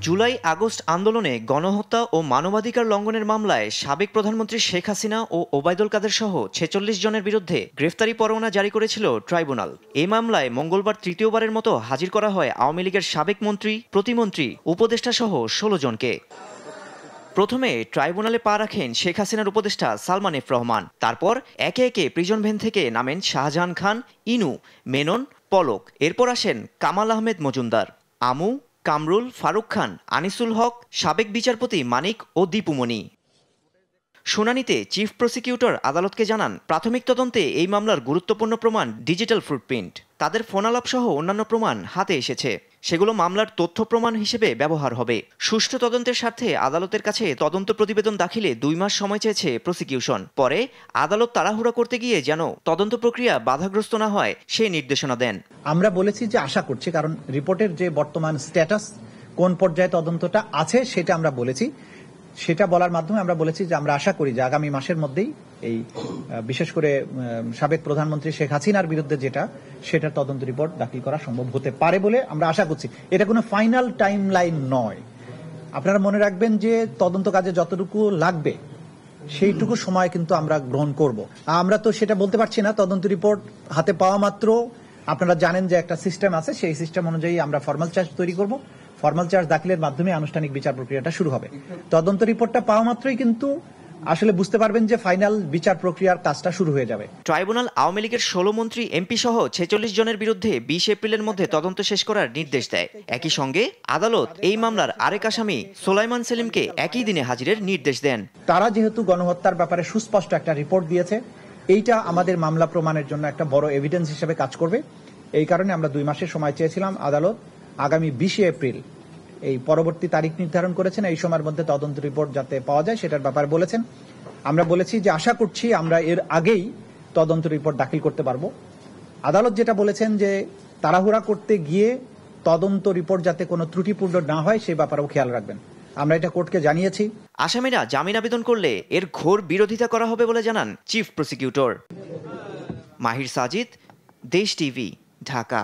July August আন্দোলনে গণহত্যা ও মানবাধিকার লঙ্ঘনের মামলায় সাবেক প্রধানমন্ত্রী শেখ হাসিনা ও ওবায়দুল কাদের সহ ৪৬ জনের বিরুদ্ধে গ্রেফতারি পরোয়ানা জারি করেছিল ট্রাইব্যুনাল। এই মামলায় মঙ্গলবার তৃতীয়বারের মতো হাজির করা হয় আওয়ামী লীগের সাবেক মন্ত্রী, প্রতিমন্ত্রী, উপদেষ্টা সহ ১৬ জনকে। প্রথমে ট্রাইব্যুনালে পা রাখেন শেখ হাসিনার উপদেষ্টা সালমান এফ রহমান। তারপর একে একে প্রিজন ভ্যান থেকে নামেন শাহজাহান খান, ইনু, মেনন, পলক। এরপর আসেন কামাল আহমেদ মজুমদার, আমু, কামরুল, ফারুক খান, আনিসুল হক, সাবেক বিচারপতি মানিক ও দীপুমণি। শুনানিতে চিফ প্রসিকিউটর আদালতকে জানান, প্রাথমিক তদন্তে এই মামলার গুরুত্বপূর্ণ প্রমাণ ডিজিটাল ফুটপ্রিন্ট। তাদের ফোনালাপ সহ অন্যান্য প্রমাণ হাতে এসেছে, সেগুলো মামলার তথ্য প্রমাণ হিসেবে ব্যবহার হবে। সুষ্ঠু তদন্তের স্বার্থে আদালতের কাছে তদন্ত প্রতিবেদন দাখিলে ২ মাস সময় চেয়েছে প্রসিকিউশন। পরে আদালত তাড়াহুড়া করতে গিয়ে যেন তদন্ত প্রক্রিয়া বাধাগ্রস্ত না হয় সে নির্দেশনা দেন। আমরা বলেছি যে আশা করছি, কারণ রিপোর্টের যে বর্তমান স্ট্যাটাস, কোন পর্যায়ে তদন্তটা আছে সেটা আমরা বলেছি। সেটা বলার মাধ্যমে আমরা বলেছি যে আমরা আশা করি যে আগামী মাসের মধ্যেই এই বিশেষ করে সাবেক প্রধানমন্ত্রী শেখ হাসিনার বিরুদ্ধে সেটার তদন্ত রিপোর্ট দাখিল করা সম্ভব হতে পারে বলে আমরা আশা করছি। এটা কোনো ফাইনাল টাইম লাইন নয়। আপনারা মনে রাখবেন যে তদন্ত কাজে যতটুকু লাগবে সেইটুকু সময় কিন্তু আমরা গ্রহণ করব। আমরা তো সেটা বলতে পারছি না। তদন্ত রিপোর্ট হাতে পাওয়া মাত্র আপনারা জানেন যে একটা সিস্টেম আছে, সেই সিস্টেম অনুযায়ী আমরা ফর্মাল চার্জ তৈরি করব। ফর্মাল চার্জ দাখিলের মাধ্যমে আনুষ্ঠানিক বিচার প্রক্রিয়াটা শুরু হবে। তদন্ত রিপোর্টটা পাওয়া মাত্রই কিন্তু আসলে বুঝতে পারবেন যে ফাইনাল বিচার প্রক্রিয়ার কাজটা শুরু হয়ে যাবে। ট্রাইব্যুনাল আওয়ামী লীগের ১৬ মন্ত্রী, এমপি সহ ৪৬ জনের বিরুদ্ধে ২০ এপ্রিলের মধ্যে তদন্ত শেষ করার নির্দেশ দেয়। একই সঙ্গে আদালত এই মামলার আরেক আসামি সোলাইমান সেলিমকে একই দিনে হাজিরের নির্দেশ দেন। তারা যেহেতু গণহত্যার ব্যাপারে সুস্পষ্ট একটা রিপোর্ট দিয়েছে, এইটা আমাদের মামলা প্রমাণের জন্য একটা বড় এভিডেন্স হিসেবে কাজ করবে। এই কারণে আমরা ২ মাসের সময় চেয়েছিলাম। আদালত আগামী ২০ এপ্রিল এই পরবর্তী তারিখ নির্ধারণ করেছেন। এই সময়ের মধ্যে তদন্ত রিপোর্ট যাতে পাওয়া যায় সেটার ব্যাপারে বলেছেন। আমরা বলেছি যে আশা করছি আমরা এর আগেই তদন্ত রিপোর্ট দাখিল করতে পারবো। আদালত যেটা বলেছেন যে তাড়াহুড়া করতে গিয়ে তদন্ত রিপোর্ট যাতে কোনো ত্রুটিপূর্ণ না হয় সেই ব্যাপারেও খেয়াল রাখবেন। আমরা এটা কোর্টকে জানিয়েছি। আসামিরা জামিন আবেদন করলে এর ঘোর বিরোধিতা করা হবে বলে জানান চিফ প্রসিকিউটর। মাহির সাজিদ, দেশ টিভি, ঢাকা।